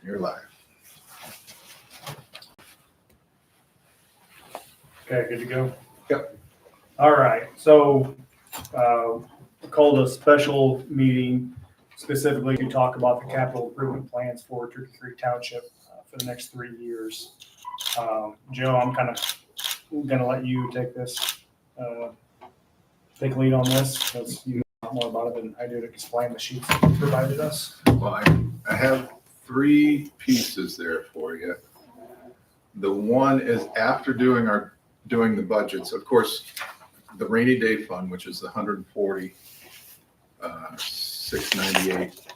You're live. Okay, good to go? Yep. All right, so we called a special meeting specifically to talk about the capital improvement plans for Turkey Creek Township for the next 3 years. Joe, I'm kind of gonna let you take this, take lead on this, because you know a lot more about it than I do to explain the sheets that you provided us. Well, I have 3 pieces there for you. The one is after doing the budgets, of course, the rainy day fund, which is the 140, 698.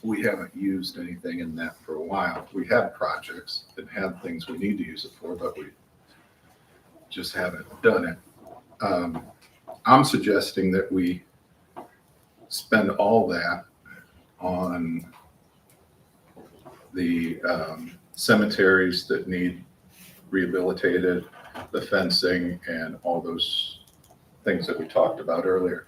We haven't used anything in that for a while. We had projects that had things we need to use it for, but we just haven't done it. I'm suggesting that we spend all that on the cemeteries that need rehabilitated, the fencing, and all those things that we talked about earlier.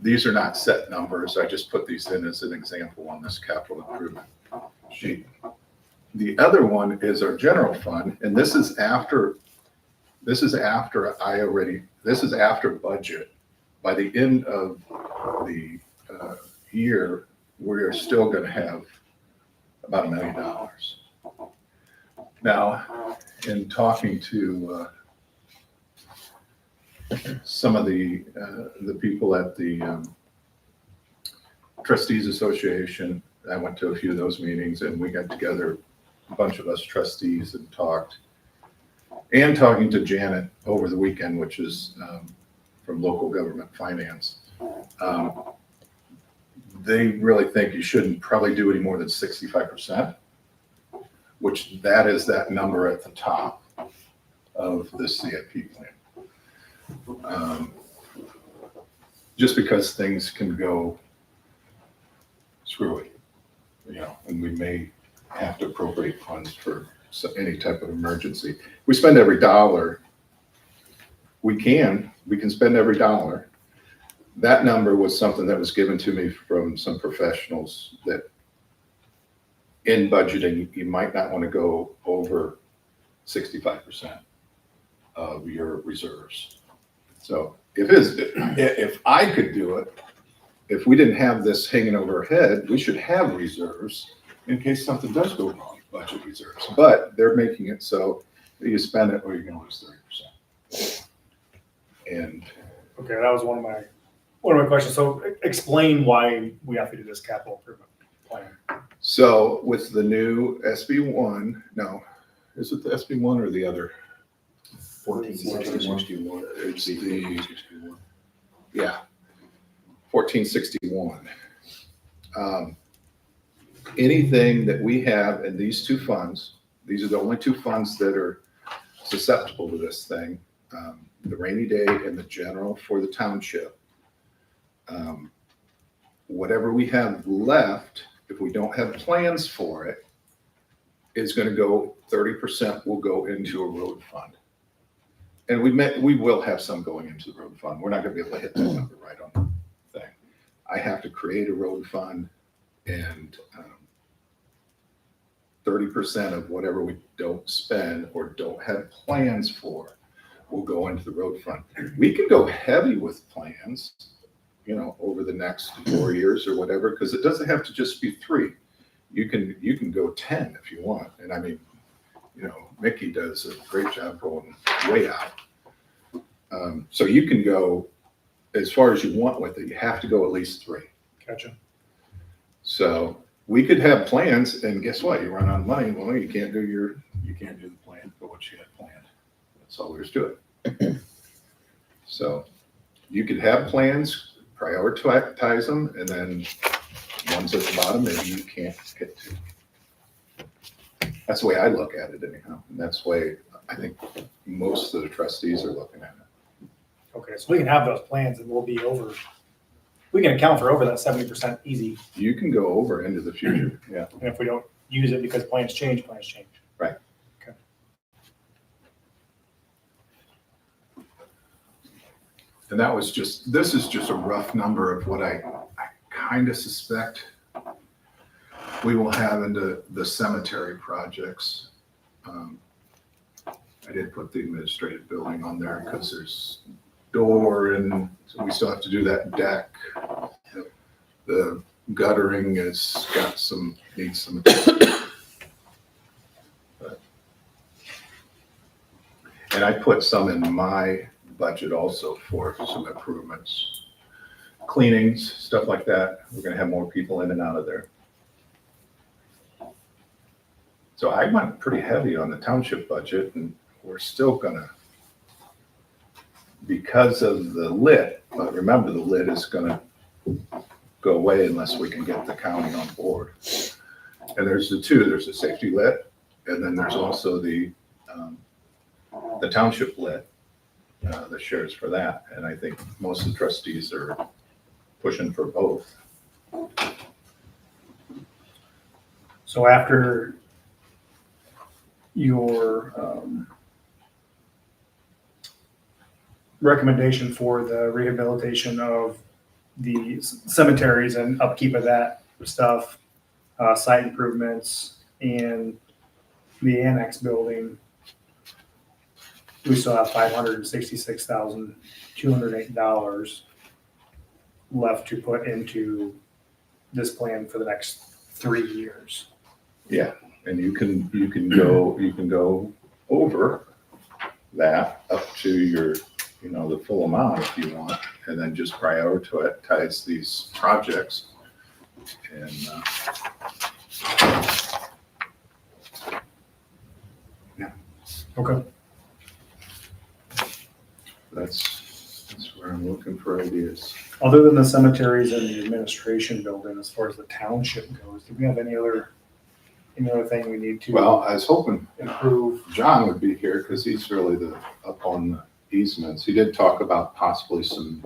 These are not set numbers. I just put these in as an example on this capital improvement sheet. The other one is our general fund, and this is after budget. By the end of the year, we're still going to have about $1 million. Now, in talking to some of the people at the Trustees Association, I went to a few of those meetings, and we got together, a bunch of us trustees, and talking to Janet over the weekend, which is from Local Government Finance. They really think you shouldn't probably do any more than 65%, which that is that number at the top of the CIP plan. Just because things can go screwy, and we may have to appropriate funds for any type of emergency. We spend every dollar we can spend every dollar. That number was something that was given to me from some professionals that in budgeting, you might not want to go over 65% of your reserves. So if I could do it, if we didn't have this hanging over our head, we should have reserves in case something does go wrong, budget reserves. But they're making it so you spend it or you're going to lose 30%. And Okay, that was one of my questions. So explain why we have to do this capital improvement plan. so with the new SB1, no, is it the SB1 or the other? 1461. It's the, yeah, 1461. Anything that we have in these 2 funds, these are the only 2 funds that are susceptible to this thing, the rainy day and the general for the township. Whatever we have left, if we don't have plans for it, is going to go 30% will go into a road fund. And we will have some going into the road fund. We're not going to be able to hit that number right on the thing. I have to create a road fund, and 30% of whatever we don't spend or don't have plans for will go into the road fund. We can go heavy with plans, over the next 4 years or whatever, because it doesn't have to just be 3. You can go 10 if you want. And I mean, Mickey does a great job going way out. So you can go as far as you want with it. You have to go at least 3. Gotcha. So we could have plans, and guess what? You run out of money. Well, you can't do the plan for what you had planned. That's all there's to it. So you could have plans, prioritize them, and then ones at the bottom maybe you can't get to. That's the way I look at it anyhow. And that's the way I think most of the trustees are looking at it. Okay, so we can have those plans and we'll be over. We can account for over that 70% easy. You can go over into the future. Yeah. And if we don't use it because plans change. Right. Okay. And this is just a rough number of what I kind of suspect we will have into the cemetery projects. I did put the administrative building on there because there's door and so we still have to do that deck. The guttering has got needs some. And I put some in my budget also for some improvements, cleanings, stuff like that. We're gonna have more people in and out of there. So I went pretty heavy on the township budget and we're still gonna, because of the lit, but remember the lit is gonna go away unless we can get the county on board. And there's the safety lit, and then there's also the township lit, the shares for that. And I think most of the trustees are pushing for both. So after your recommendation for the rehabilitation of the cemeteries and upkeep of that stuff, site improvements, and the annex building, we still have $566,208 left to put into this plan for the next 3 years. Yeah, and you can go over that up to your, the full amount if you want, and then just prioritize these projects. And Okay. that's where I'm looking for ideas. Other than the cemeteries and the administration building, as far as the township goes, do we have any other thing we need to Well, I was hoping improve? John would be here because he's really up on the easements. He did talk about possibly some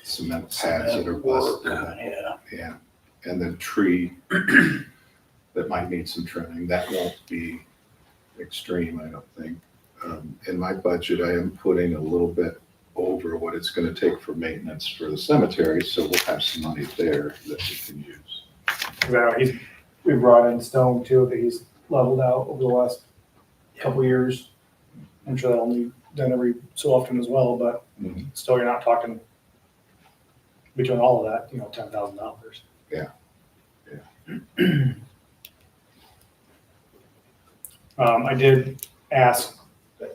cement pads that are busted. Yeah, and the tree that might need some trimming. That won't be extreme, I don't think. In my budget, I am putting a little bit over what it's going to take for maintenance for the cemetery, so we'll have some money there that we can use. We brought in stone too that he's leveled out over the last couple years. I'm sure that'll be done every so often as well, but still, you're not talking between all of that, $10,000. Yeah. I did ask,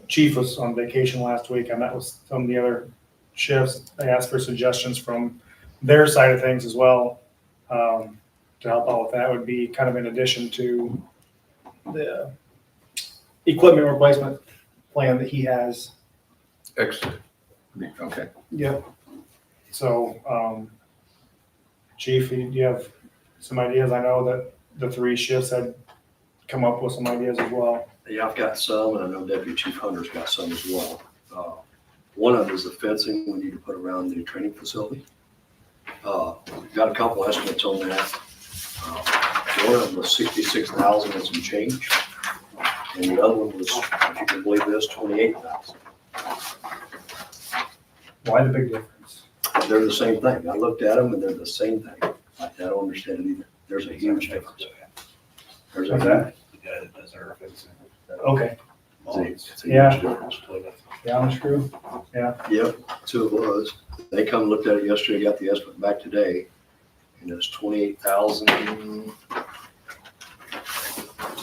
Chief was on vacation last week. I met with some of the other shifts. I asked for suggestions from their side of things as well, to help out with that. Would be kind of in addition to the equipment replacement plan that he has. Excellent. Okay. Yep. So, Chief, do you have some ideas? I know that the 3 shifts had come up with some ideas as well. Yeah, I've got some, and I know Deputy Chief Hunter's got some as well. One of them is the fencing we need to put around the training facility. Got a couple estimates on that. One of them was $66,000 and some change, and the other one was, if you can believe this, $28,000. Why the big difference? They're the same thing. I looked at them, and they're the same thing. I don't understand it either. There's a huge difference. There's What's a that? The guy that does our fencing. Okay. it's a Yeah. huge difference. Down screw. Yeah. Yep, so it was. They come and looked at it yesterday, got the estimate back today, and it's 28,000.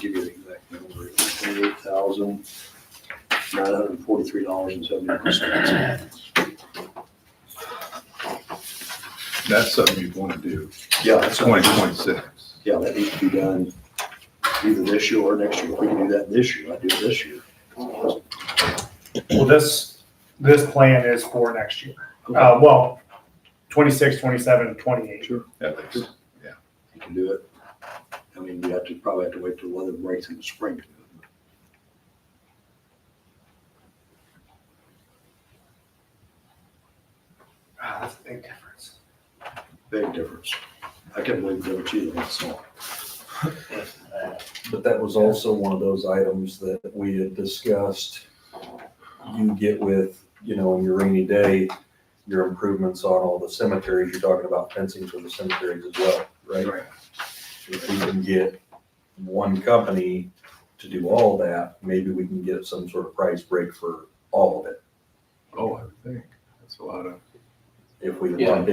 Give you the exact number. $28,943.71. That's something you'd want to do. Yeah, that's 2026. Yeah, that needs to be done either this year or next year. If we can do that this year, I'd do it this year. Well, this plan is for next year. Well, 26, 27, and 28. Sure. That makes, You can do it. I mean, we probably have to wait till the weather breaks in the spring to do it. Wow, that's a big difference. Big difference. I couldn't believe the difference either when I saw it. But that was also one of those items that we had discussed. You get with, in your rainy day, your improvements on all the cemeteries. You're talking about fencing for the cemeteries as well. right? If we can get one company to do all that, maybe we can get some sort of price break for all of it. Oh, I would think, that's a lot of, If we Yeah. lump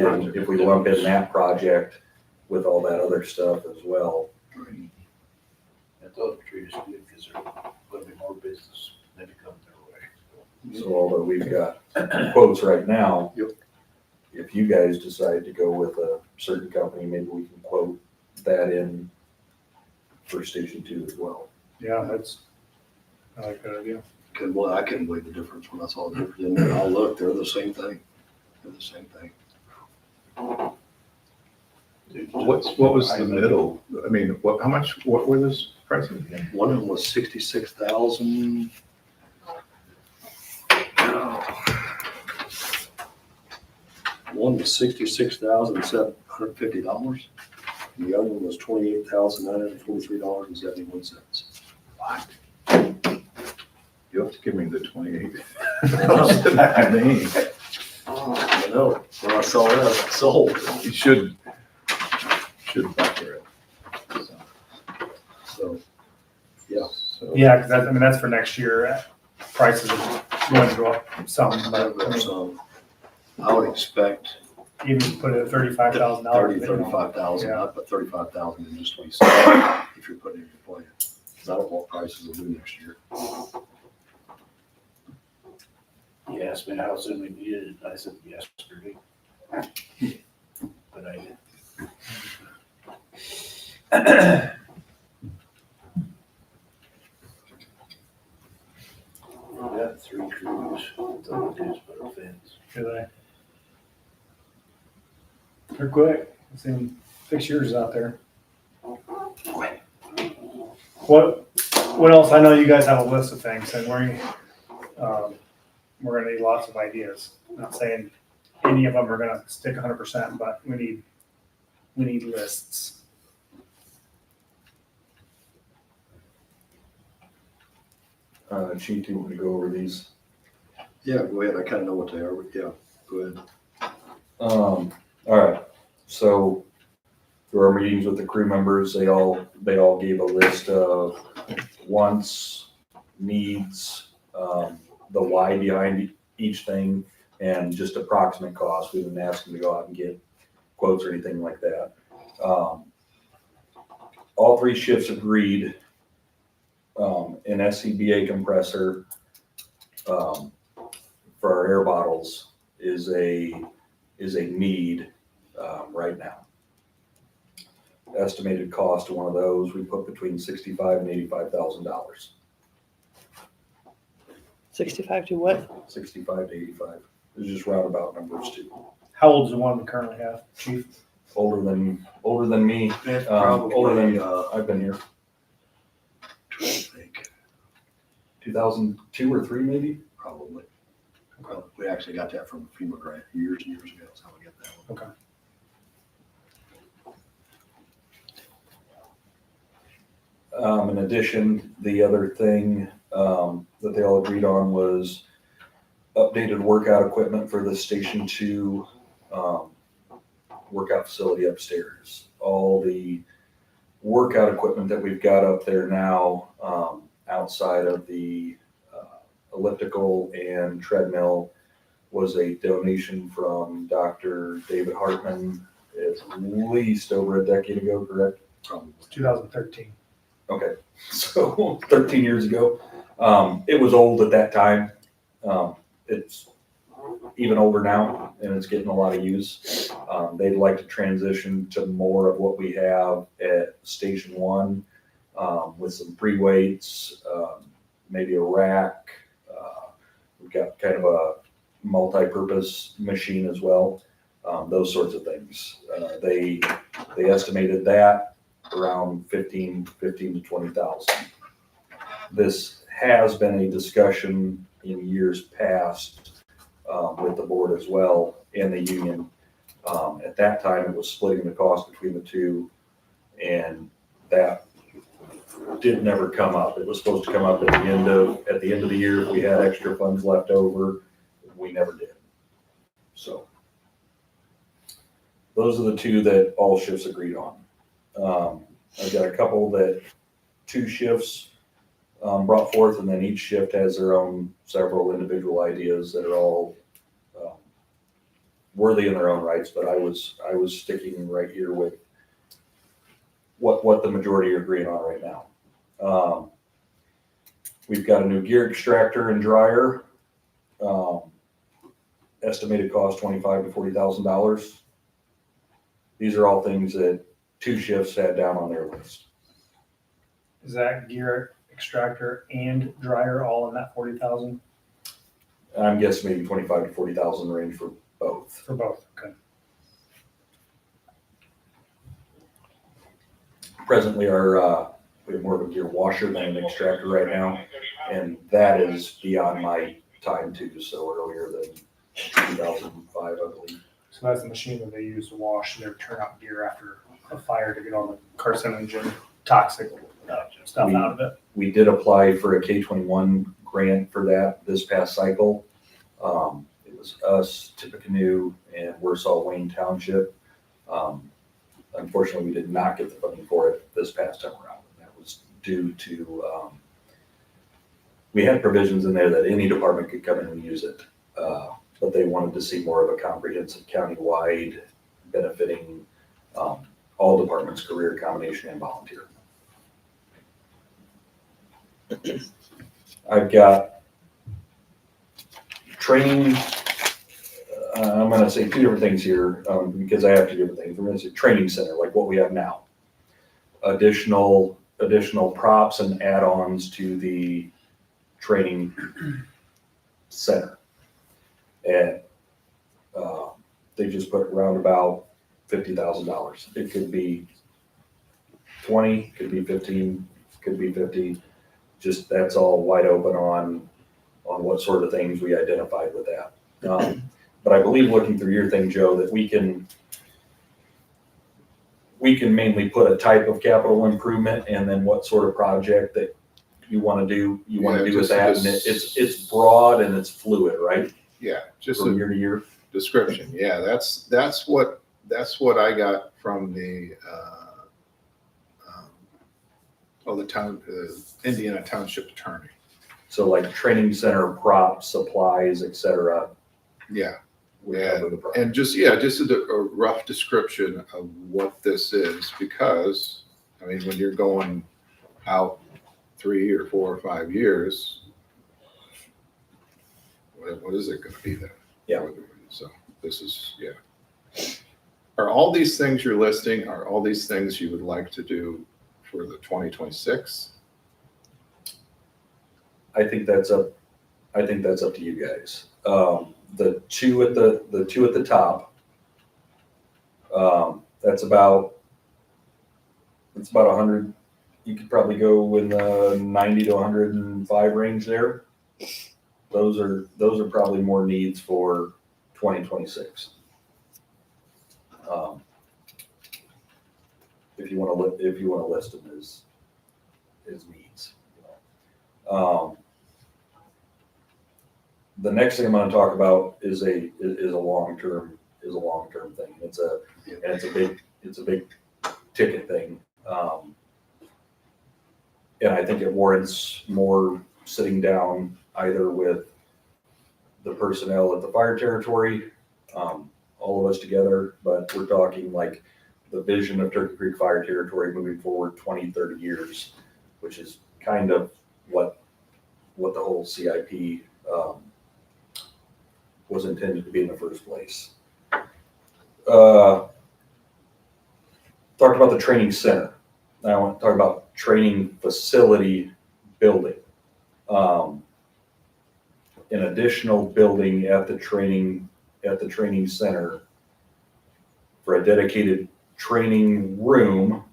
in that project with all that other stuff as well. I thought the tree is good because there's gonna be more business maybe coming their way. So although we've got quotes right now. Yep. If you guys decide to go with a certain company, maybe we can quote that in for Station 2 as well. Yeah, I like that idea. Well, I couldn't believe the difference when I saw the difference in there. I'll look, they're the same thing. They're the same thing. what was the middle? I mean, how much, what were those prices again? One of them was 66,000. One was $66,750. And the other one was $28,943.71. What? You'll have to give me the 28. I I mean, know, when I saw that, I was sold. you should buffer it. So, yeah. So- Yeah, because that's, I mean, that's for next year. Prices are going to go up some, but I mean, So, I would expect even put it at $35,000. 35,000, Yeah. I'd put 35,000 in just what you said, if you're putting it in your plan. Because I don't know what prices will do next year. You asked me how soon we needed it, I said yesterday. But I did. We got 3 crews, that's all it is but a fence. Do they? They're quick. I've seen 6 years out there. What else? I know you guys have a list of things and we're gonna need lots of ideas. Not saying any of them are gonna stick 100%, but we need lists. Chief, do you want me to go over these? Yeah, go ahead, I kind of know what they are, but yeah, go ahead. All right, so through our meetings with the crew members, they all gave a list of wants, needs, the why behind each thing, and just approximate cost. We didn't ask them to go out and get quotes or anything like that. All 3 shifts agreed, an SCBA compressor, for our air bottles is a need, right now. Estimated cost of one of those, we put between $65,000 and $85,000. 65 to what? 65 to 85. It's just roundabout numbers too. How old is the one we currently have, Chief? Older than me. It's Older than probably, I've been here. trying to think, 2002 or 3 maybe. probably. We actually got that from a FEMA grant years and years ago, that's how we got that one. Okay. In addition, the other thing that they all agreed on was updated workout equipment for the Station 2 workout facility upstairs. All the workout equipment that we've got up there now, outside of the elliptical and treadmill, was a donation from Dr. David Hartman at least over a decade ago, correct? Probably. 2013. Okay, so 13 years ago. It was old at that time. It's even older now, and it's getting a lot of use. They'd like to transition to more of what we have at Station 1, with some pre-weights, maybe a rack. We've got kind of a multi-purpose machine as well, those sorts of things. They estimated that around 15 to 20,000. This has been a discussion in years past with the board as well and the union. At that time, it was splitting the cost between the two, and that did never come up. It was supposed to come up at the end of the year if we had extra funds left over. We never did. So those are the two that all shifts agreed on. I've got a couple that 2 shifts brought forth, and then each shift has their own several individual ideas that are all worthy in their own rights, but I was sticking right here with what the majority are agreeing on right now. We've got a new gear extractor and dryer. Estimated cost $25,000 to $40,000. These are all things that 2 shifts had down on their list. Is that gear extractor and dryer all in that 40,000 I'm guessing maybe 25 to 40,000 range for both. for both? Okay. Presently, we have more of a gear washer than an extractor right now, and that is beyond my time too. So earlier than 2005, I believe. So that's the machine that they use to wash their turnout gear after a fire to get all the carcinogen, toxic stuff out of it. We did apply for a K-21 grant for that this past cycle. It was us, Tippecanoe, and Warsaw Wayne Township. Unfortunately, we did not get the funding for it this past time around. And that was due to, we had provisions in there that any department could come in and use it. But they wanted to see more of a comprehensive county-wide benefiting all departments, career, combination, and volunteer. I've got training. I'm going to say 2 different things here because I have 2 different things. We're going to say training center, like what we have now. Additional props and add-ons to the training center. And they just put around about $50,000. It could be 20, could be 15, could be 50. Just that's all wide open on what sort of things we identified with that. But I believe looking through your thing, Joe, that we can mainly put a type of capital improvement and then what sort of project that you want to do with that. And it's broad and it's fluid, right? Yeah, just From a year to year. description. Yeah, that's what I got from the Indiana Township attorney. So like training center, props, supplies, et cetera. Yeah, would cover the project. and just a rough description of what this is, because I mean, when you're going out 3 or 4 or 5 years, what is it going to be then? Yeah. So this is, Are all these things you're listing, are all these things you would like to do for the 2026? I think that's up to you guys. The two at the top, that's about 100. You could probably go in the 90 to 105 range there. Those are probably more needs for 2026. If you want to list them as needs. The next thing I'm going to talk about is a long-term thing. It's a big ticket thing. And I think it warrants more sitting down either with the personnel at the fire territory, all of us together, but we're talking like the vision of Turkey Creek Fire Territory moving forward 20, 30 years, which is kind of what the whole CIP was intended to be in the first place. Talked about the training center. Now I want to talk about training facility building. An additional building at the training center for a dedicated training room,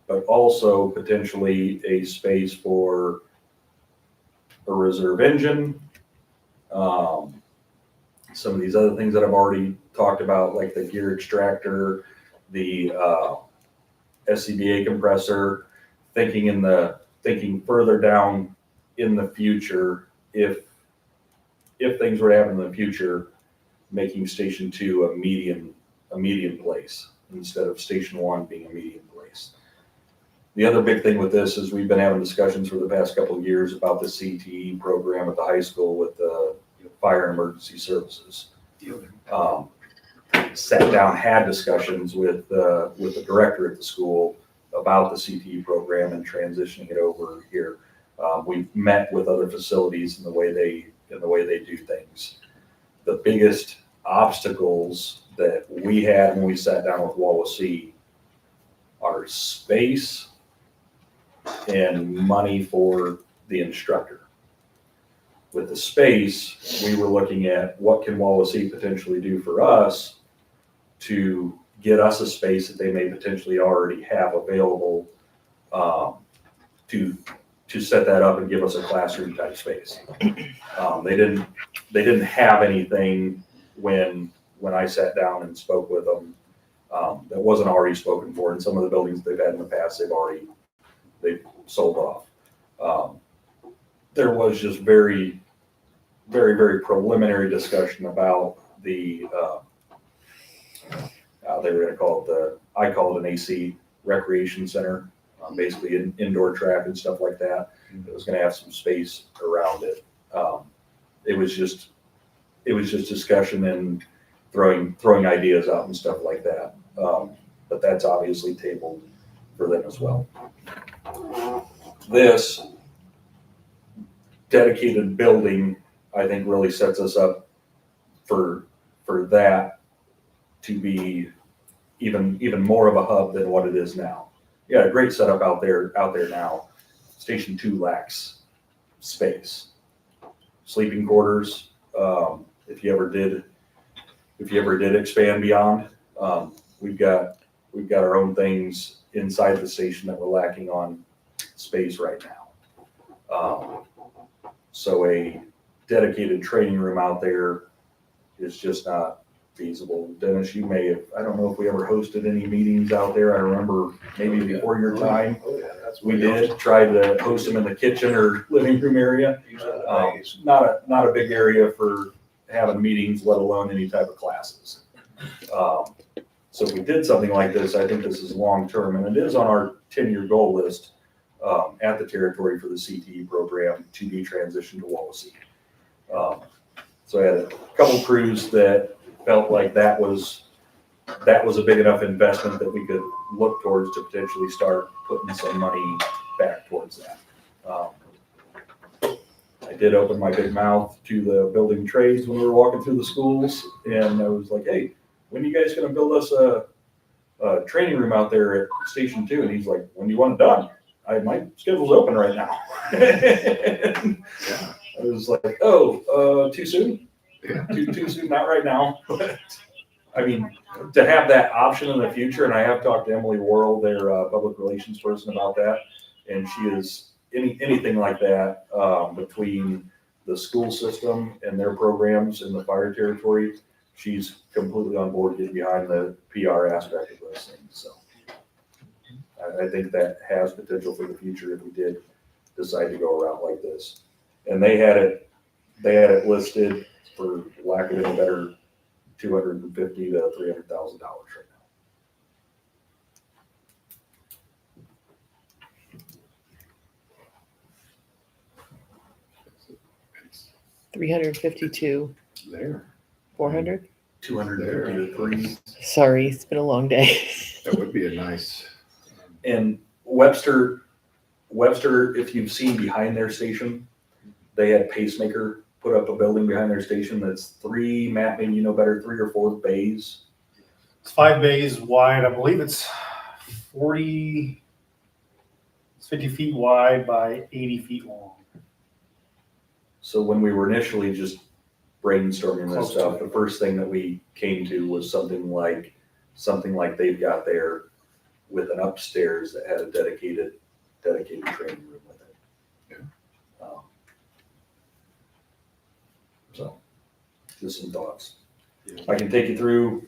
but also potentially a space for a reserve engine. Some of these other things that I've already talked about, like the gear extractor, the SCBA compressor, thinking further down in the future, if things were to happen in the future, making Station 2 a medium place instead of Station 1 being a medium place. The other big thing with this is we've been having discussions for the past couple of years about the CTE program at the high school with the fire and emergency services. Sat down, had discussions with the director at the school about the CTE program and transitioning it over here. We've met with other facilities in the way they do things. The biggest obstacles that we had when we sat down with Wawasee are space and money for the instructor. With the space, we were looking at what can Wawasee potentially do for us to get us a space that they may potentially already have available to set that up and give us a classroom type space. They didn't have anything when I sat down and spoke with them that wasn't already spoken for. In some of the buildings they've had in the past, they've sold off. There was just very, very, very preliminary discussion about the they were going to call it I call it an AC recreation center, basically indoor track and stuff like that. It was going to have some space around it. It was just discussion and throwing ideas out and stuff like that. But that's obviously tabled for them as well. This dedicated building, I think, really sets us up for that to be even more of a hub than what it is now. Yeah, great setup out there now. Station 2 lacks space. Sleeping quarters, if you ever did expand beyond, we've got our own things inside the station that we're lacking on space right now. So a dedicated training room out there is just not feasible. Dennis, you may have, I don't know if we ever hosted any meetings out there. I remember maybe before your time, Oh, yeah, that's. we did try to host them in the kitchen or living room area. Not a big area for having meetings, let alone any type of classes. So if we did something like this, I think this is long-term, and it is on our 10-year goal list at the territory for the CTE program to be transitioned to Wawasee. So I had a couple crews that felt like that was a big enough investment that we could look towards to potentially start putting some money back towards that. I did open my big mouth to the building trades when we were walking through the schools, and I was like, hey, when are you guys gonna build us a training room out there at Station 2? And he's like, when do you want it done? My schedule's open right now. I was like, too soon? Yeah. Too soon, not right now. But I mean, to have that option in the future, and I have talked to Emily Worrell, their public relations person, about that, and she is anything like that between the school system and their programs in the fire territory. She's completely on board getting behind the PR aspect of those things. So I think that has potential for the future if we did decide to go around like this. And they had it listed, for lack of any better, $250,000 to $300,000 right now. 352, There, 400? 250 to 3. Sorry, it's been a long day. that would be a nice, And Webster, if you've seen behind their station, they had Pacemaker put up a building behind their station that's 3, Matt, maybe you know better, 3 or 4 bays. It's 5 bays wide. I believe it's 50 feet wide by 80 feet long. So when we were initially just brainstorming this Close to stuff, it. the first thing that we came to was something like they've got there with an upstairs that had a dedicated training room with it. Yeah. So, just some thoughts. Yeah. I can take you through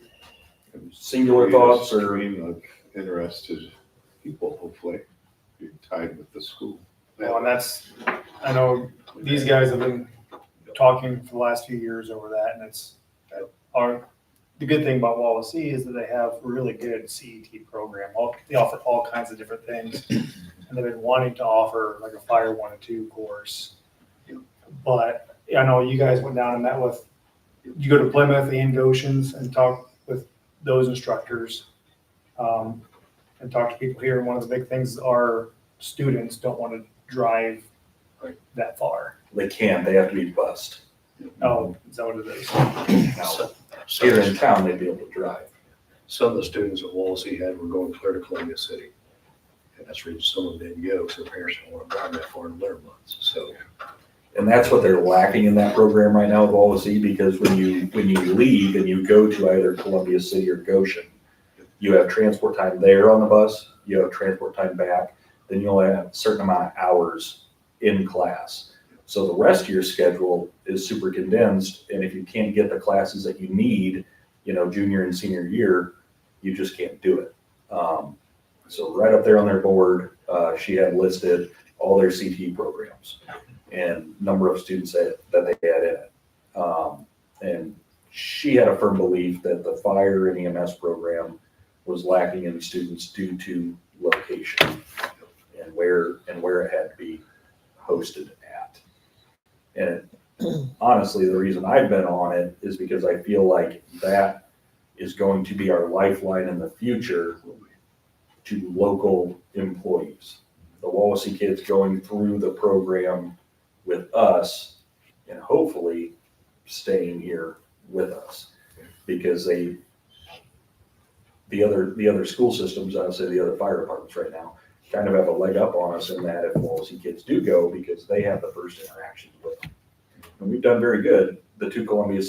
singular thoughts or stream of interested people, hopefully, be tied with the school. Well, and I know these guys have been talking for the last few years over that, and it's the good thing about Wawasee is that they have a really good CET program. They offer all kinds of different things. And they've been wanting to offer like a Fire 1 and 2 course. But I know you guys went down and met with, you go to Plymouth and Goshen's and talk with those instructors. And talk to people here. And one of the big things are students don't want to drive that far. They can, they have to be bused. Oh, is that what it is? Now, here in town, they'd be able to drive. Some of the students at Wawasee had were going clear to Columbia City. And that's the reason some of them didn't go, because their parents don't want to drive that far in the winter months, so. And that's what they're lacking in that program right now with Wawasee, because when you leave and you go to either Columbia City or Goshen, you have transport time there on the bus, you have transport time back, then you'll have a certain amount of hours in class. So the rest of your schedule is super condensed, and if you can't get the classes that you need, junior and senior year, you just can't do it. So right up there on their board, she had listed all their CTE programs and number of students that they had in it. And she had a firm belief that the fire and EMS program was lacking in students due to location and where it had to be hosted at. And honestly, the reason I've been on it is because I feel like that is going to be our lifeline in the future to local employees. The Wawasee kids going through the program with us and hopefully staying here with us, because the other school systems, I would say the other fire departments right now, kind of have a leg up on us in that if Wawasee kids do go, because they have the first interactions with them. And we've done very good. The two Columbia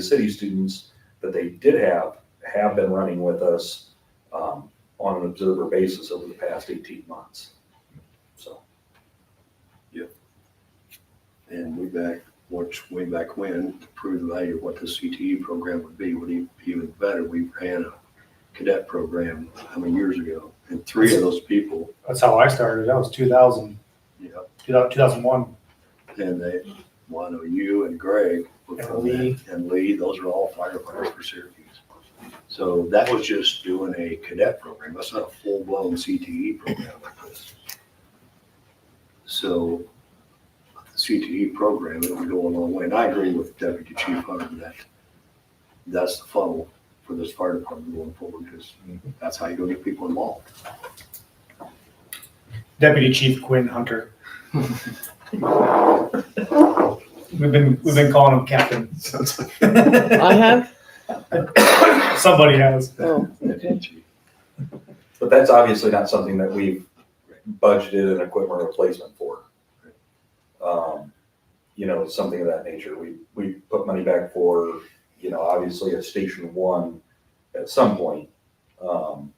City students that they did have been running with us on an observer basis over the past 18 months. So. Yep. And way back when, to prove the value of what the CTE program would be even better, we ran a cadet program how many years ago? And 3 of those people, That's how I started. That was 2000, you know, 2001. and I know you and Greg were And from Lee. that, and Lee, those are all firefighters for Syracuse. So that was just doing a cadet program. That's not a full-blown CTE program like this. So the CTE program, it would go a long way. And I agree with Deputy Chief Hunter that that's the funnel for this fire department going forward, because that's how you go get people involved. Deputy Chief Quinn Hunter. We've been calling him Captain. I have? Somebody has. Oh, Deputy Chief. But that's obviously not something that we've budgeted an equipment replacement for. Something of that nature. We put money back for, obviously a Station 1 at some point down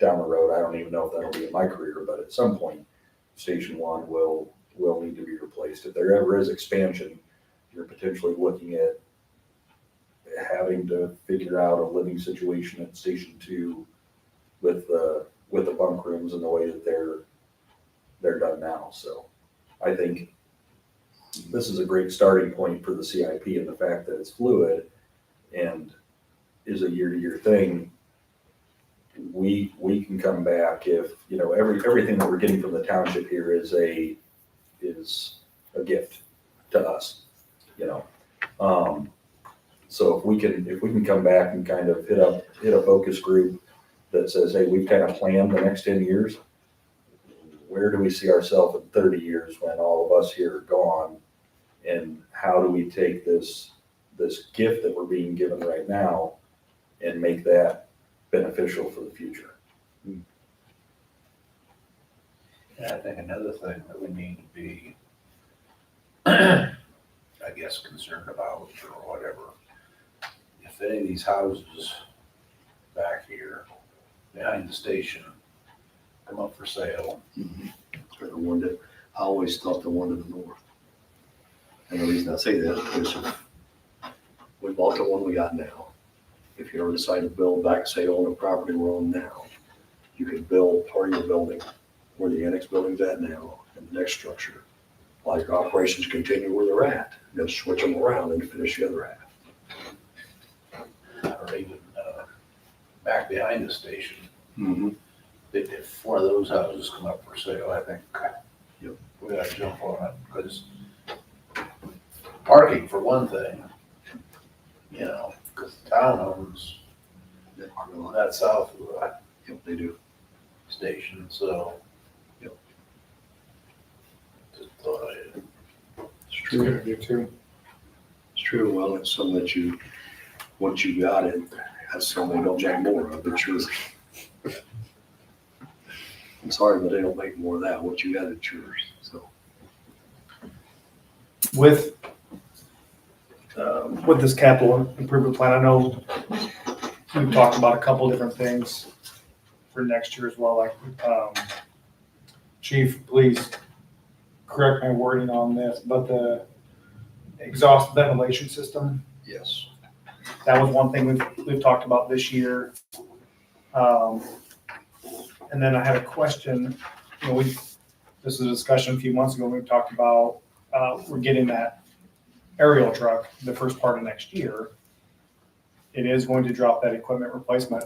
the road. I don't even know if that'll be in my career, but at some point, Station 1 will need to be replaced. If there ever is expansion, you're potentially looking at having to figure out a living situation at Station 2 with the bunk rooms and the way that they're done now. So I think this is a great starting point for the CIP, and the fact that it's fluid and is a year-to-year thing. We can come back if, everything that we're getting from the township here is a gift to us, So if we can come back and kind of hit a focus group that says, hey, we've kind of planned the next 10 years. Where do we see ourselves in 30 years when all of us here are gone? And how do we take this gift that we're being given right now and make that beneficial for the future? Yeah, I think another thing that we need to be, I guess, concerned about or whatever, if any of these houses back here behind the station come up for sale. Or the one that, I always thought the one to the north. And the reason I say that is if we bought the one we got now. If you ever decide to build back, say, on the property we're on now, you could build part of your building where the annex building's at now and the next structure. While your operations continue where they're at, then switch them around and finish the other half. or even, back behind the station. Mhm. If one of those houses come up for sale, I think Yep. we gotta jump on it, because parking for one thing, you know, because the town owns That are a lot. that south of the Yep, they do. station, so. Yep. Just thought I'd It's It's true. good to do too. It's true. Well, it's something that you, once you got it, that's something they don't make more of, but yours. I'm sorry, but they don't make more of that. What you got, it's yours, so. With this capital improvement plan, I know we've talked about a couple different things for next year as well, like, Chief, please correct my wording on this, but the exhaust ventilation system, Yes. that was one thing we've talked about this year. And then I had a question, you know, this was a discussion a few months ago, we talked about, we're getting that aerial truck the first part of next year. It is going to drop that equipment replacement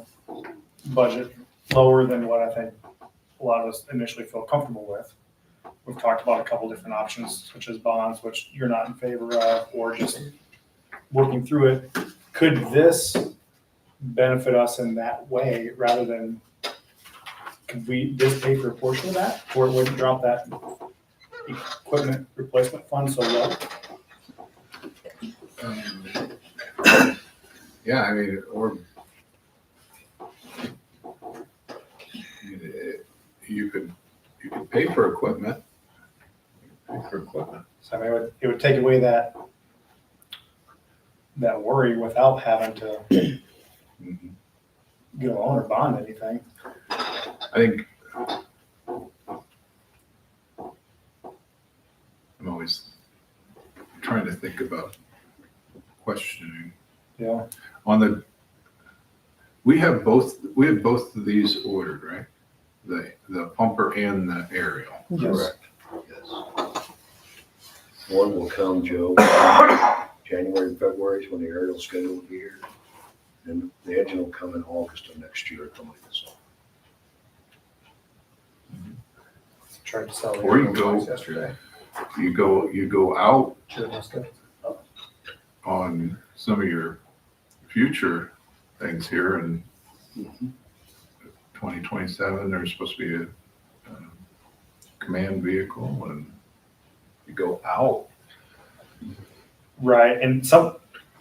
budget lower than what I think a lot of us initially feel comfortable with. We've talked about a couple different options, such as bonds, which you're not in favor of, or just working through it. Could this benefit us in that way rather than, could we just pay for a portion of that, or it wouldn't drop that equipment replacement fund so low? Yeah, I mean, or you could pay for equipment. Pay for equipment. So I mean, it would take away that worry without having to Mhm. get a loan or bond anything. I think I'm always trying to think about questioning Yeah. on the, we have both of these ordered, right? The pumper and the aerial. Yes. Yes. One will come, Joe, January and February is when the aerial's scheduled to be here. And the engine will come in August of next year, something like this. Tried to sell the Or you aerial go- twice yesterday. You go out Sure, must have. on some of your future things here in 2027, there's supposed to be a command vehicle and you go out. Right, and some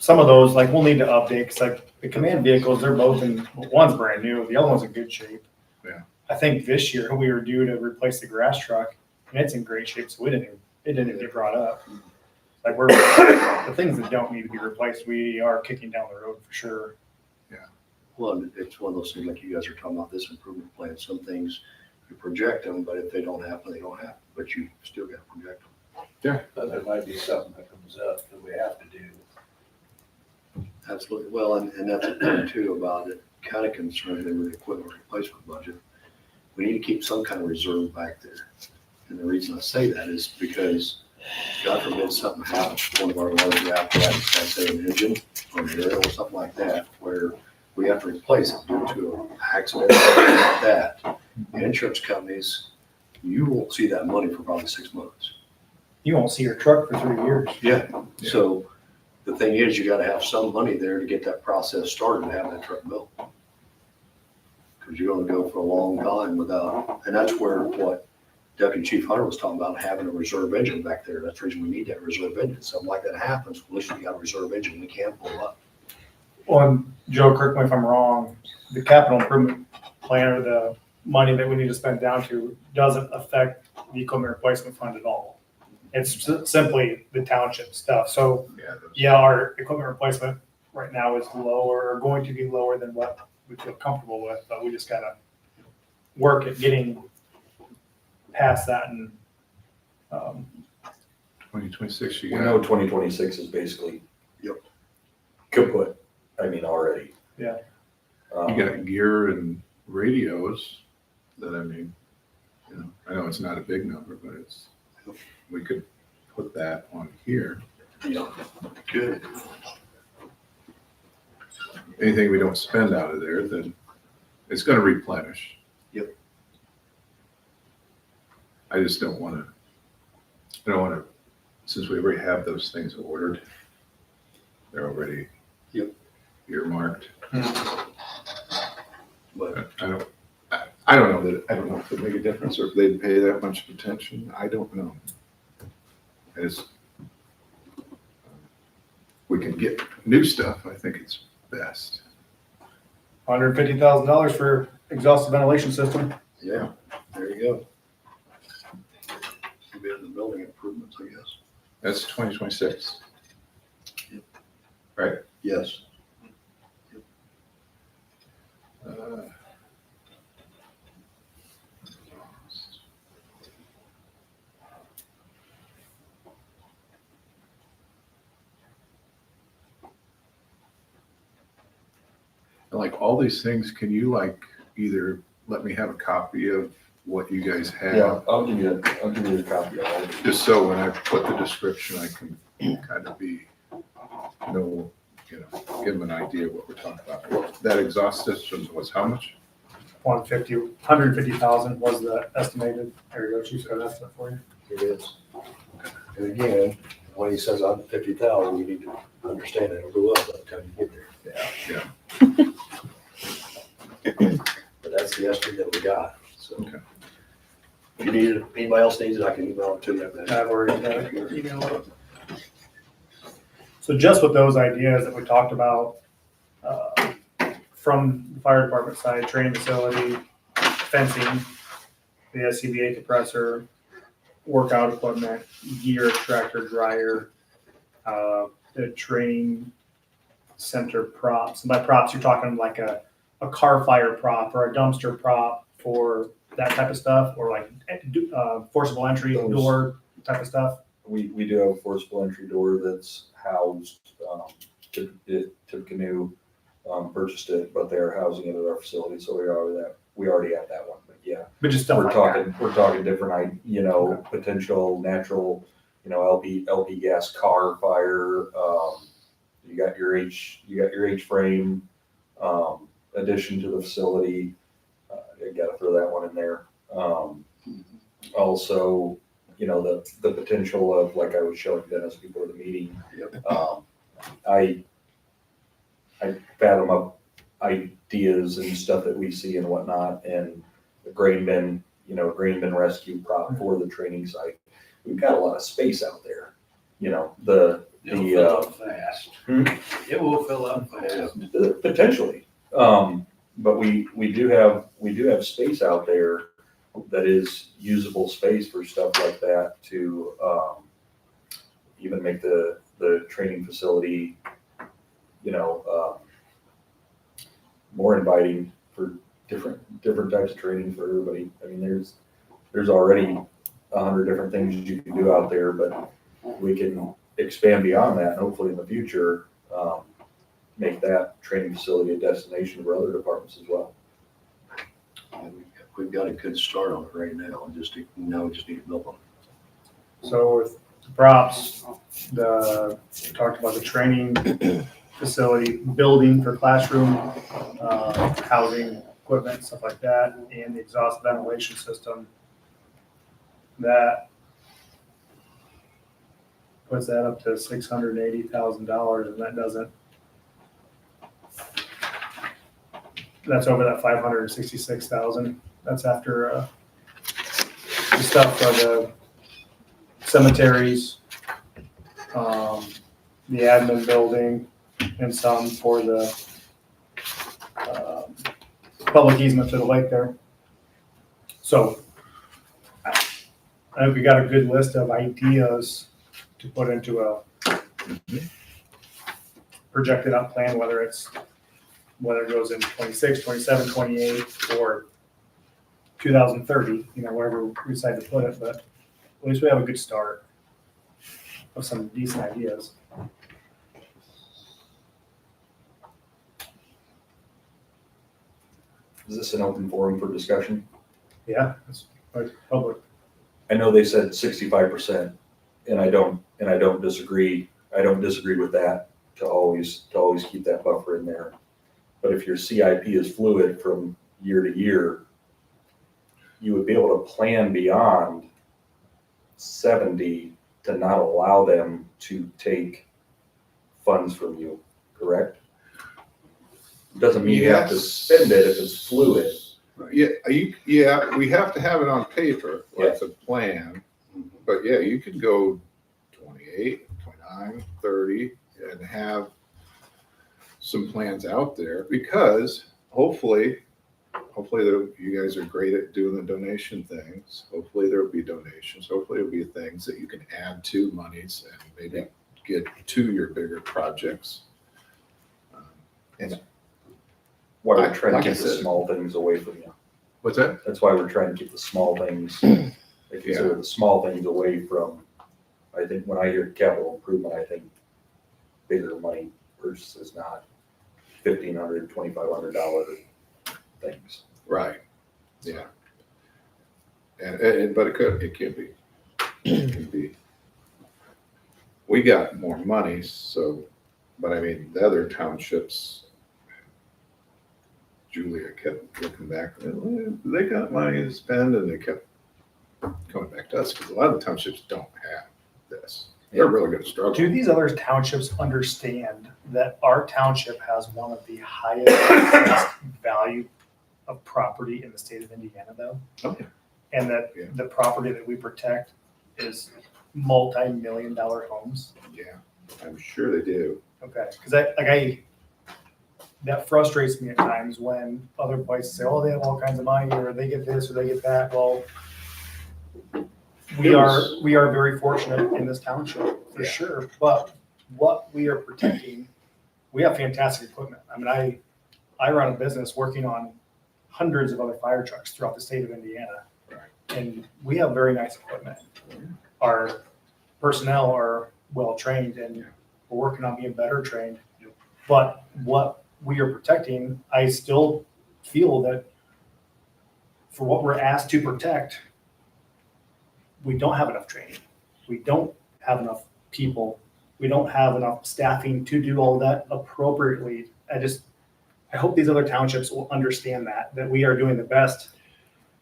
of those, like, we'll need to update, cause like the command vehicles, they're both one's brand new, the other one's in good shape. Yeah. I think this year we were due to replace the grass truck, and it's in great shape, so it didn't even get brought up. Like, the things that don't need to be replaced, we are kicking down the road for sure. Well, it's one of those things like you guys are talking about this improvement plan. Some things you project them, but if they don't happen, they don't happen. But you still got to project them. But there might be something that comes up that we have to do. Absolutely. Well, and that's the thing too about it, kind of concerned me with the equipment replacement budget. We need to keep some kind of reserve back there. And the reason I say that is because God forbid something happens to one of our larger apparatus, like say an engine or an aerial or something like that, where we have to replace it due to an accident or something like that. The insurance companies, you won't see that money for probably 6 months. You won't see your truck for 3 years. Yeah. So the thing is, you gotta have some money there to get that process started and have that truck built. Cause you're gonna go for a long time without, and that's where what Deputy Chief Hunter was talking about, having a reserve engine back there. That's the reason we need that reserve engine. Something like that happens, at least we got a reserve engine we can pull up. Well, and Joe, correct me if I'm wrong, the capital improvement plan or the money that we need to spend down to doesn't affect the equipment replacement fund at all. It's simply the township stuff. So yeah, our equipment replacement right now is lower, or going to be lower than what we feel comfortable with, but we just gotta work at getting past that and, 2026, We you know got, 2026 is basically. Yep. Kaput, I mean, already. Yeah. you got gear and radios that, I mean, you know, I know it's not a big number, but we could put that on here. Yeah. Good. anything we don't spend out of there, then it's gonna replenish. Yep. I just don't wanna, since we already have those things ordered, they're already Yep. earmarked. But I don't know if it'd make a difference or if they'd pay that much attention. I don't know. We can get new stuff. I think it's best. $150,000 for exhaust ventilation system. yeah, there you go. You'll be in the building improvements, I guess. That's 2026. Yes. Like all these things, can you like either let me have a copy of what you guys have? Yeah, I'll give you a copy of it. Just so when I put the description, I can kind of give them an idea of what we're talking about. Well, that exhaust system was how much? 150,000 was the estimated. There you go, Chief's got an estimate for you. It is. And again, when he says 150,000, you need to understand it'll go up by the time you get there. Yeah. But that's the estimate that we got, so. Okay. If you need it, anybody else needs it, I can email it to you. I've already got it. Email it. So just with those ideas that we talked about, from the fire department side, training facility, fencing, the SCBA compressor, workout equipment, gear, tractor, dryer, the training center props. And by props, you're talking like a car fire prop or a dumpster prop for that type of stuff, or like forcible entry door type of stuff. We do have a forcible entry door that's housed, Tip Canoe purchased it, but they're housing it at our facility, so we already have that one, but yeah. But just stuff like that. We're talking different, potential natural, LP gas car fire, you got your H-frame, addition to the facility, I gotta throw that one in there. Also, the potential of, like I was showing Dennis before the meeting. Yep. I fathom up ideas and stuff that we see and whatnot, and the grain bin rescue prop for the training site. We've got a lot of space out there, It'll fill up fast. Hmm? It will fill up fast. Potentially. But we do have space out there that is usable space for stuff like that to even make the training facility, more inviting for different types of training for everybody. I mean, there's already 100 different things you can do out there, but we can expand beyond that, and hopefully in the future, make that training facility a destination for other departments as well. We've got a good start on it right now, we just need to build on it. So with the props, we talked about the training facility, building for classroom, housing, equipment, stuff like that, and the exhaust ventilation system. That puts that up to $680,000, and that's over that 566,000. That's after the stuff for the cemeteries, the admin building, and some for the public easement to the lake there. So I think we got a good list of ideas to put into a projected out plan, whether it goes in 26, 27, 28, or 2030, wherever we decide to put it, but at least we have a good start of some decent ideas. Is this an open forum for discussion? Yeah, it's public. I know they said 65%, and I don't disagree. I don't disagree with that, to always keep that buffer in there. But if your CIP is fluid from year to year, you would be able to plan beyond 70 to not allow them to take funds from you, correct? Doesn't mean you have to Yes. spend it if it's fluid. Yeah, we have to have it on paper, like the plan, but yeah, you could go 28, 29, 30, and have some plans out there, because hopefully you guys are great at doing the donation things. Hopefully there'll be donations. Hopefully there'll be things that you can add to monies and maybe get to your bigger projects. And Why we're trying Like to I keep the said. small things away from you. what's that? That's why we're trying to keep the small things, I consider the small things away from, I think when I hear capital improvement, I think bigger money versus not $1,500, $2,500 things. Right. Yeah. And but it can be. It can be. We got more money, so, but I mean, the other townships, Julia kept looking back, they got money to spend, and they kept coming back to us, because a lot of the townships don't have this. They're really gonna struggle. Do these other townships understand that our township has one of the highest assessed value of property in the state of Indiana, though? Okay. And that Yeah. the property that we protect is multi-million-dollar homes? Yeah, I'm sure they do. Okay, because that frustrates me at times when other places say, oh, they have all kinds of money, or they get this, or they get that. Well, we are very fortunate in this township, for Yeah. sure, but what we are protecting, we have fantastic equipment. I mean, I run a business working on hundreds of other fire trucks throughout the state of Indiana. Right. And we have very nice equipment. Our personnel are well-trained, and we're working on being better trained. But what we are protecting, I still feel that for what we're asked to protect, we don't have enough training. We don't have enough people. We don't have enough staffing to do all that appropriately. I hope these other townships will understand that we are doing the best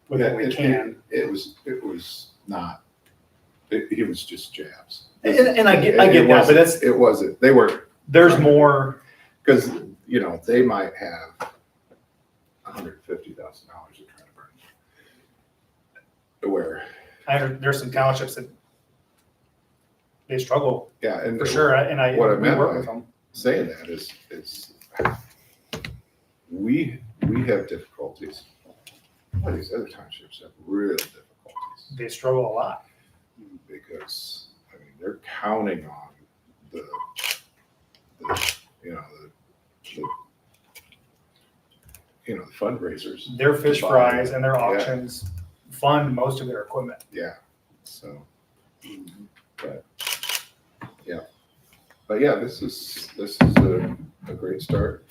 with what we can. It was not, it was just jabs. And I get that, but It wasn't, they were, there's more. because, they might have $150,000 they're trying to burn. Where, There's some townships that they struggle yeah, and for sure, and what I we meant work by- with them. saying that is we have difficulties. Well, these other townships have real difficulties, They struggle a lot. because, I mean, they're counting on the fundraisers. Their fish to buy. fries and their Yeah. auctions fund most of their equipment. Yeah, so, but yeah, this is a great start.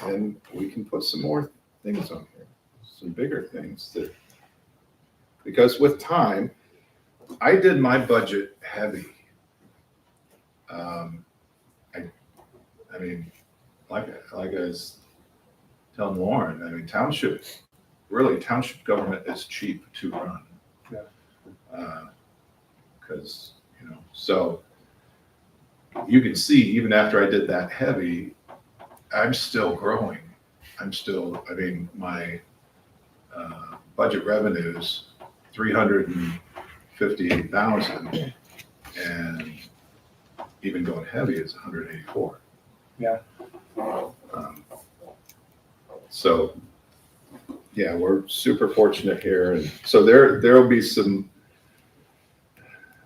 And we can put some more things on here, some bigger things because with time, I did my budget heavy. I mean, like I was telling Lauren, I mean, township government is cheap to run. Yeah. Because, so you can see, even after I did that heavy, I'm still growing. My budget revenues, 358,000, and even going heavy is 184. Yeah. So, yeah, we're super fortunate here, and so there'll be some.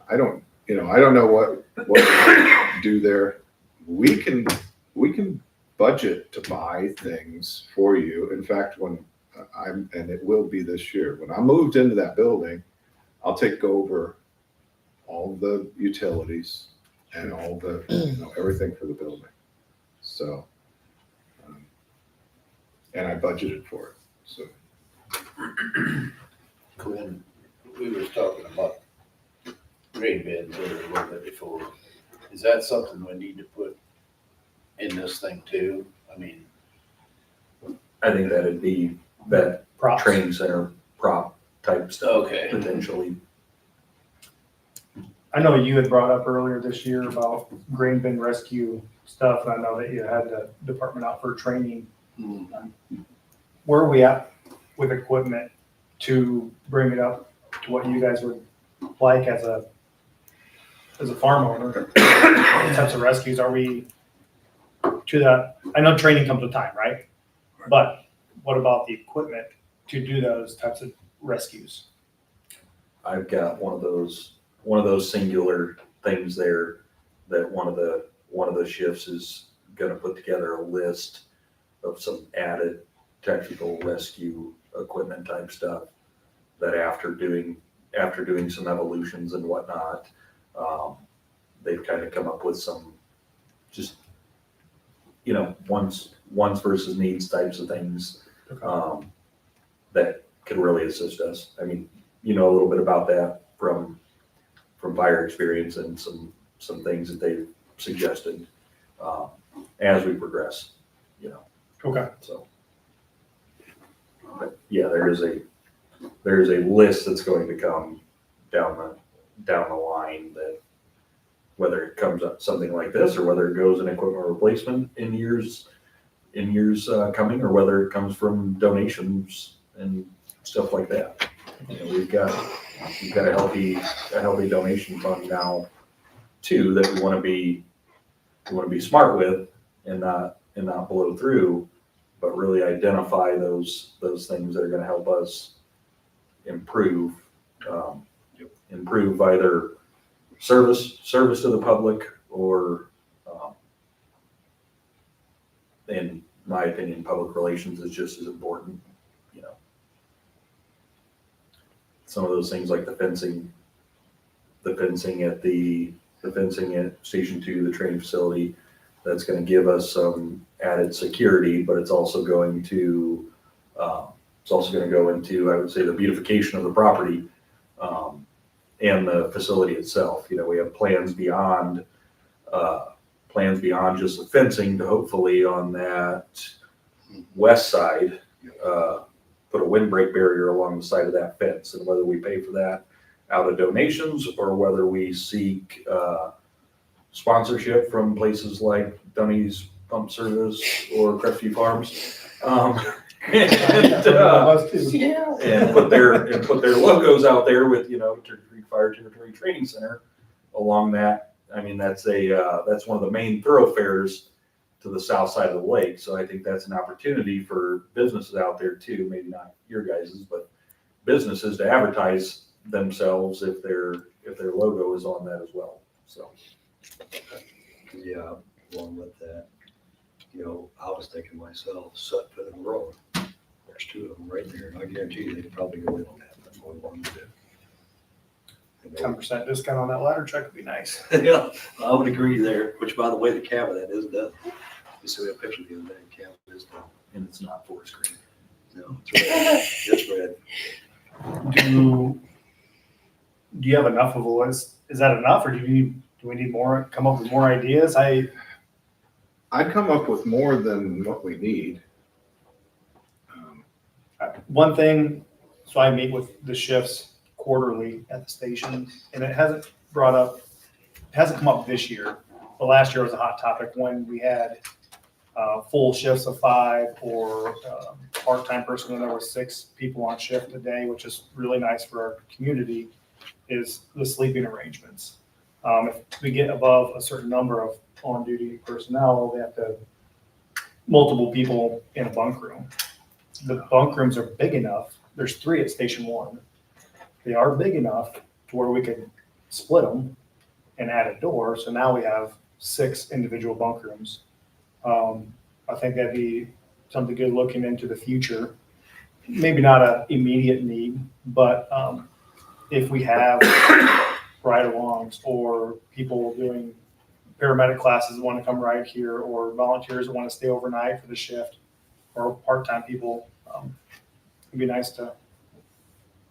I don't know what to do there. We can budget to buy things for you. In fact, when and it will be this year, when I moved into that building, I'll take over all the utilities and all the, everything for the building. So, and I budgeted for it, so. When we were talking about grade beds there a little bit before, is that something we need to put in this thing too? I I mean, I think that'd be that Props. training center prop type stuff. Okay. Potentially. I know you had brought up earlier this year about grain bin rescue stuff, and I know that you had the department out for training. Where are we at with equipment to bring it up to what you guys would like as a farm owner? What types of rescues are we to that? I know training comes with time, right? But what about the equipment to do those types of rescues? I've got one of those singular things there that one of the shifts is gonna put together a list of some added technical rescue equipment type stuff that after doing some evolutions and whatnot, they've kind of come up with some just, wants versus needs types of things, that could really assist us. I mean, a little bit about that from fire experience and some things that they've suggested, as we progress, Okay. so. But yeah, there is a list that's going to come down the line, that whether it comes up something like this, or whether it goes in equipment replacement in years coming, or whether it comes from donations and stuff like that. We've got a healthy donation fund now too, that we want to be smart with and not blow through, but really identify those things that are going to help us improve either service to the public, or in my opinion, public relations is just as important. Some of those things like the fencing at Station 2, the training facility, that's going to give us some added security, but it's also going to go into, I would say, the beautification of the property, and the facility itself. We have plans beyond just the fencing to hopefully on that west side, put a windbreak barrier along the side of that fence, and whether we pay for that out of donations or whether we seek sponsorship from places like Dunny's Pump Service or Crestview Farms, and put their logos out there with Turkey Creek Fire Territory Training Center along that. I mean, that's one of the main thoroughfares to the south side of the lake. So I think that's an opportunity for businesses out there too, maybe not your guys's, but businesses to advertise themselves if their logo is on that as well. So. Yeah, along with that, I was thinking myself, Sutphin and Rowan, there's two of them right there, and I guarantee you they could probably go in on that, that's what we want to do. 10% discount on that ladder truck would be nice. Yeah, I would agree there, which by the way, the cab of that is done. You see, we have a picture the other day, the cab is done. And it's not forest green. No, it's red. It's red. Do you have enough of a list? Is that enough, or do we need more, come up with more ideas? I come up with more than what we need. One thing, so I meet with the shifts quarterly at the station, and it hasn't come up this year, but last year was a hot topic when we had full shifts of 5 or part-time person, and there were 6 people on shift a day, which is really nice for our community, is the sleeping arrangements. If we get above a certain number of on-duty personnel, they have to multiple people in a bunk room. The bunk rooms are big enough. There's 3 at Station 1. They are big enough to where we could split them and add a door. So now we have 6 individual bunk rooms. I think that'd be something good looking into the future. Maybe not an immediate need, but if we have ride-alongs or people doing paramedic classes that want to come ride here, or volunteers that want to stay overnight for the shift, or part-time people, it'd be nice to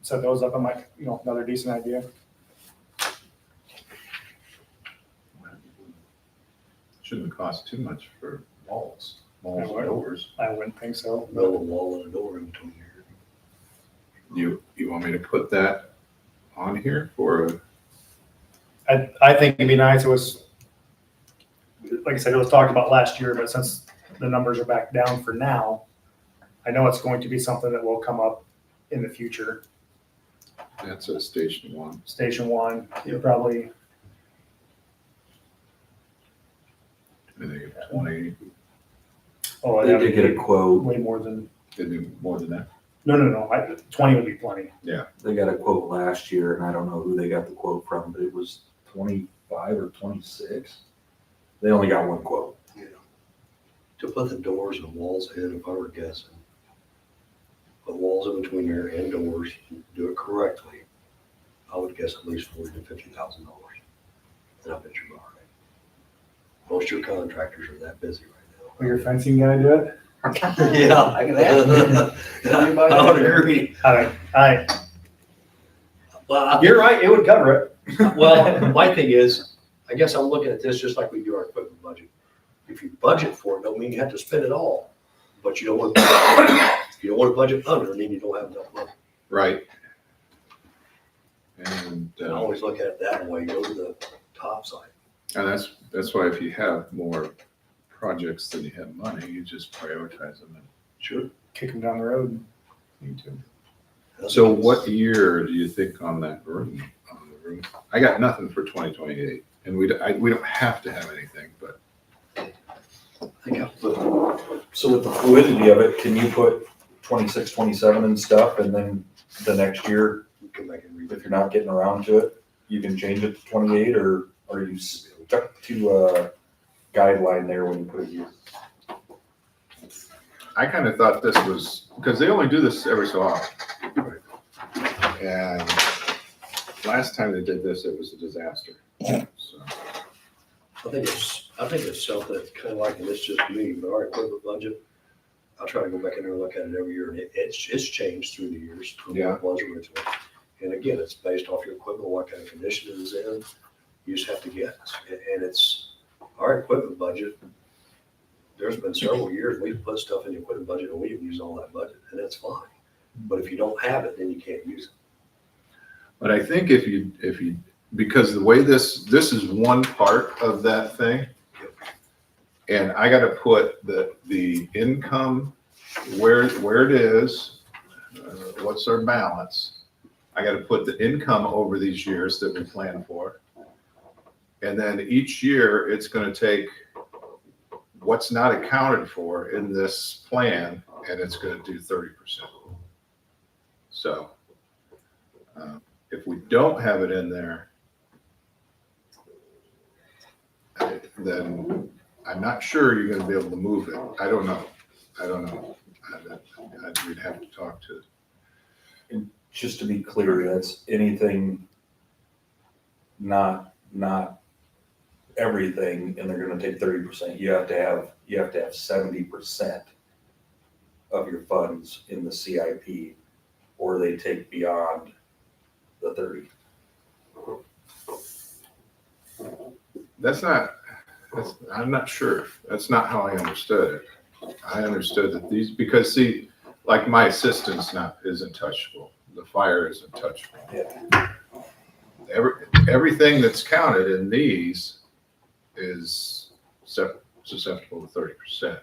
set those up. I might, another decent idea. Shouldn't cost too much for walls and doors. I wouldn't think so. Build a wall and a door in between here. You want me to put that on here for, I think it'd be nice, it was, like I said, it was talked about last year, but since the numbers are back down for now, I know it's going to be something that will come up in the future. that's a station one. Station one, you probably, I think 20, oh, They that did would get a be quote, way more than, they do more than that. no, 20 would be plenty. they got a quote last year, and I don't know who they got the quote from, but it was 25 or 26. They only got one quote. To put the doors and walls in, if I were guessing, put walls in between there and doors, do it correctly, I would guess at least $40,000 to $50,000. And I bet you're all right. Most of your contractors are that busy right Will your fencing guy do it? now. Yeah, I can I would agree. I, Well, you're right, it would cover it. Well, my thing is, I guess I'm looking at this just like we do our equipment budget. If you budget for it, don't mean you have to spend it all, but you don't want, if you don't want to budget under, then you don't have enough money. Right. And, I always look at it that way, go to the top side. and that's why if you have more projects than you have money, you just prioritize them. Sure. Kick them down the road. Need to. So what year do you think on that room, on the roof? I got nothing for 2028, and we don't have to have anything, but I think I'll put, So with the fluidity of it, can you put 26, 27 and stuff, and then the next year, come back and read if it. you're not getting around to it, you can change it to 28, or are you stuck to a guideline there when you put a year? I kind of thought this was, because they only do this every so often. And last time they did this, it was a disaster. So, I think it's something that's kind of like, and it's just me, but our equipment budget, I'll try to go back in there and look at it every year, and it's changed through the years from what it was originally. And again, it's based off your equipment, what kind of condition it is in, you just have to guess. And it's, our equipment budget, there's been several years, we've put stuff in the equipment budget and we've used all that budget, and that's fine. But if you don't have it, then you can't use it. but I think if you, because the way this is one part of that thing, and I got to put the income where it is, what's our balance. I got to put the income over these years that we plan for. And then each year, it's going to take what's not accounted for in this plan, and it's going to do 30%. So if we don't have it in there, then I'm not sure you're going to be able to move it. I don't know. We'd have to talk to. Just to be clear, that's anything, not everything, and they're gonna take 30%. You have to have 70% of your funds in the CIP, or they take beyond the 30. I'm not sure. That's not how I understood it. I understood that these, because see, like my assistant's isn't touchable. The fire isn't touchable. Yeah. Everything that's counted in these is susceptible to 30%,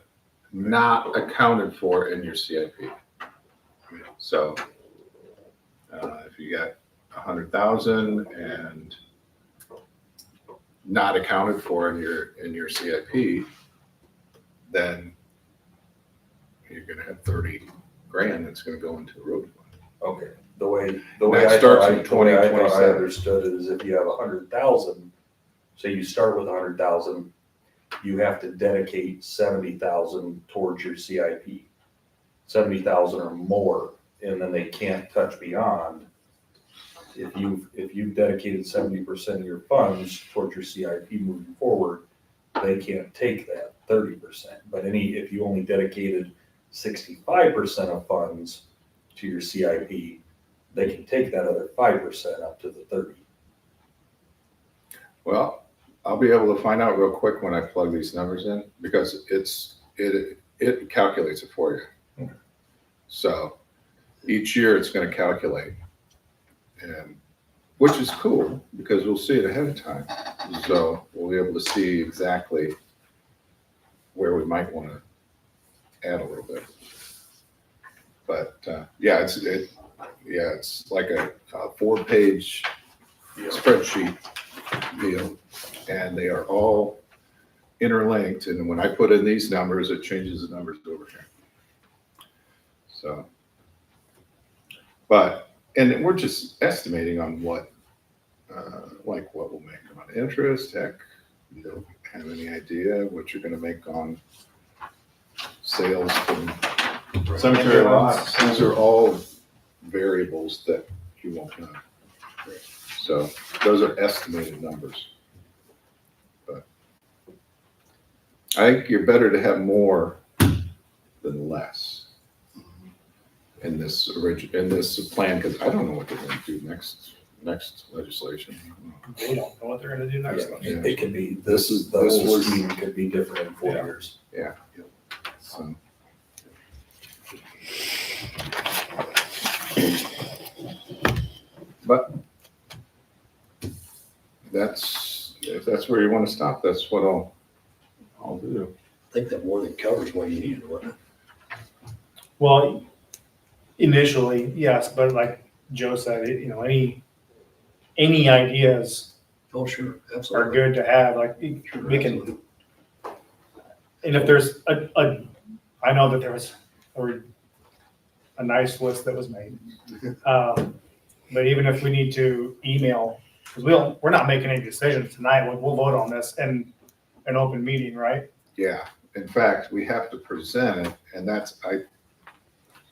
not accounted for in your CIP. So if you got 100,000 and not accounted for in your CIP, then you're gonna have 30 grand that's gonna go into the road fund. Okay, the way That I starts thought in I 2027. understood it is if you have 100,000, say you start with 100,000, you have to dedicate 70,000 towards your CIP. 70,000 or more, and then they can't touch beyond. If you've dedicated 70% of your funds towards your CIP moving forward, they can't take that 30%. But if you only dedicated 65% of funds to your CIP, they can take that other 5% up to the 30. Well, I'll be able to find out real quick when I plug these numbers in, because it it calculates it for you. So each year it's gonna calculate. And, which is cool, because we'll see it ahead of time. So we'll be able to see exactly where we might wanna add a little bit. But, yeah, it's like a 4-page spreadsheet deal, and they are all interlinked, and when I put in these numbers, it changes the numbers over here. So, but, and we're just estimating on what, like what we'll make on interest. Heck, you don't have any idea what you're gonna make on sales from cemetery lots. These are all variables that you won't know. So those are estimated numbers. But I think you're better to have more than less in this plan, because I don't know what they're going to do next legislation. They don't know what they're gonna do next. Yeah. It could be, the whole scheme could be different in 4 years. Yeah. So. But if that's where you want to stop, that's what I'll do. I think that more than covers what you need, wouldn't it? Well, initially, yes, but like Joe said, any ideas Oh, sure, are absolutely. good to have, like, Sure, we can, absolutely. and if there's I know that there was a nice list that was made. But even if we need to email, because we're not making any decisions tonight, we'll vote on this in an open meeting, right? Yeah, in fact, we have to present it, and that's,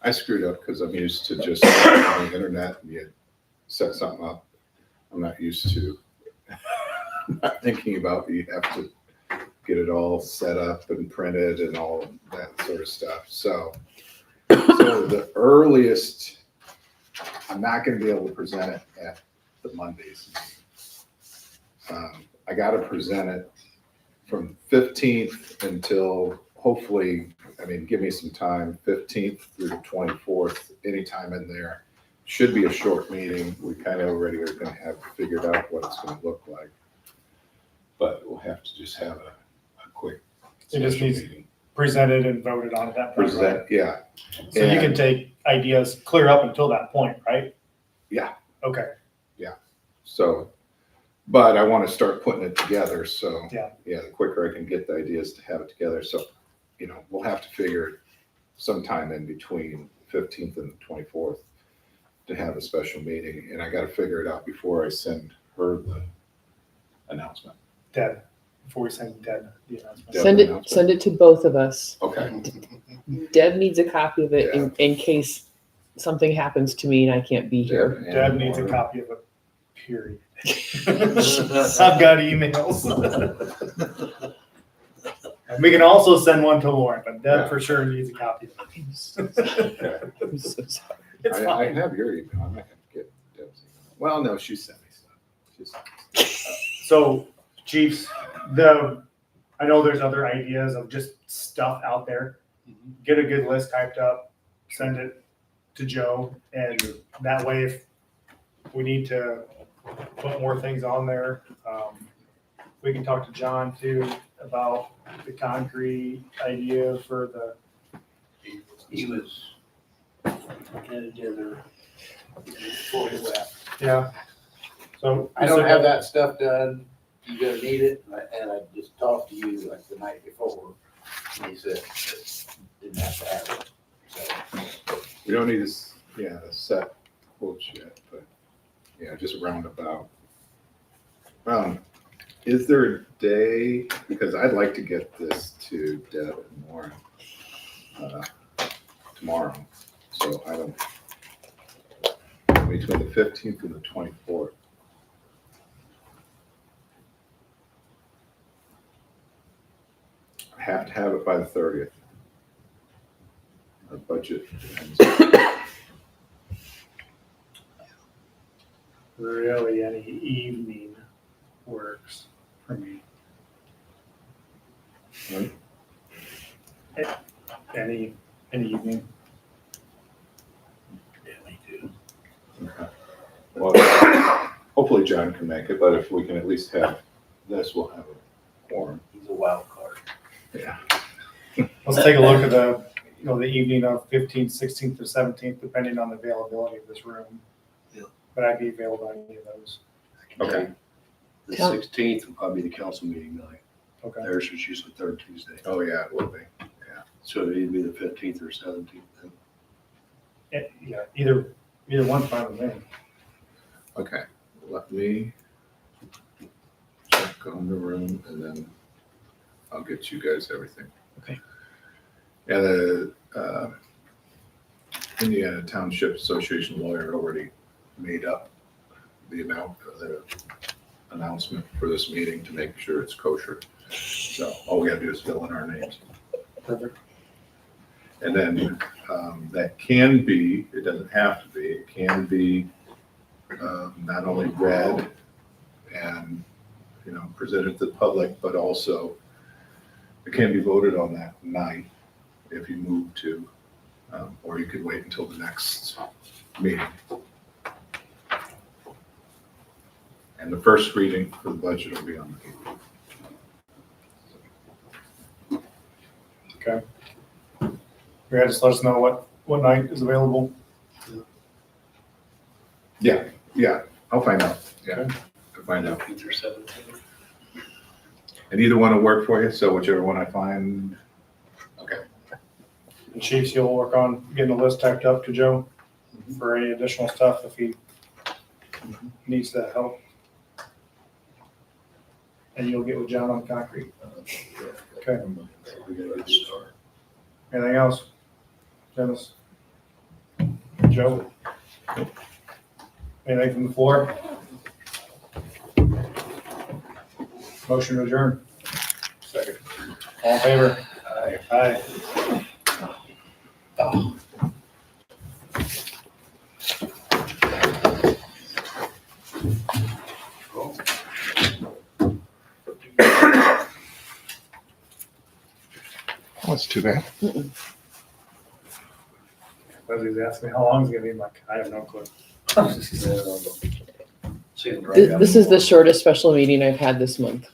I screwed up because I'm used to just on the internet and you set something up. I'm not used to not thinking about you have to get it all set up and printed and all that sort of stuff. So the earliest, I'm not going to be able to present it at the Mondays. I got to present it from 15th until hopefully, give me some time, 15th through the 24th, anytime in there. Should be a short meeting. We kind of already are going to have figured out what it's going to look like. But we'll have to just have a quick It just special needs meeting. presented and voted on at that point, right? Present, yeah. So you can take ideas clear up until that point, right? Yeah. Okay, So, but I want to start putting it together. So, Yeah. the quicker I can get the ideas to have it together. So, we'll have to figure sometime in between 15th and 24th to have a special meeting. And I got to figure it out before I send her the announcement. Deb, before we send Deb the announcement. Deb. Send it to both of us. Okay. Deb needs a copy of it Yeah. in case something happens to me and I can't be here. Deb needs a copy of it, period. I've got emails. And we can also send one to Lauren, but Deb Yeah. for sure needs a copy of it. Okay. I'm so sorry. It's I fine. have your email. I'm not going to get Deb's email. Well, no, she sent me stuff. So, Chiefs, I know there's other ideas of just stuff out there. Get a good list typed up, send it to Joe, and that way if we need to put more things on there, we can talk to John too about the concrete idea for the, He was getting together before he left. yeah. So. I don't have that stuff done. You're gonna need it, and I just talked to you like the night before, and he said, didn't have to have it. So, We don't need to set quotes yet, but just roundabout. Is there a day, because I'd like to get this to Deb and Lauren tomorrow, so I don't, between the 15th and the 24th. I have to have it by the 30th. Our budget ends. Really, any evening works for me. Right. Any evening. Yeah, me too. Well, hopefully John can make it, but if we can at least have this, we'll have a quorum. He's a wild card. Yeah. Let's take a look at the evening of 15th, 16th, or 17th, depending on the availability of this room. Yeah. But I'd be available on any of those. Okay. The Count- 16th will probably be the council meeting night. Okay. Theirs is usually third Tuesday. Oh, yeah, it will be. So it'd either be the 15th or 17th then. Yeah, either one's fine with me. Okay, let me check on the room and then I'll get you guys everything. Okay. Yeah, the Indiana Township Association lawyer already made up the announcement for this meeting to make sure it's kosher. So all we gotta do is fill in our names. Perfect. And then that can be, it doesn't have to be, it can be not only read and, presented to the public, but also it can be voted on that night if you move to, or you could wait until the next meeting. And the first reading for the budget will be on the 8th. Okay. Yeah, just let us know what night is available. Yeah, I'll find out. Yeah, I'll find out. 15th or 17th. And either one will work for you, so whichever one I find. Okay. And Chiefs, you'll work on getting the list typed up to Joe for any additional stuff if he needs that help. And you'll get with John on concrete. Okay. We got a good start. Anything else? Dennis? Joe? Anything from the floor? Motion to adjourn. Second. All in favor? Aye. Aye. That's too bad. Leslie's asking me how long is it gonna be. I'm like, I have no clue. See them right This is the shortest special meeting I've had this month.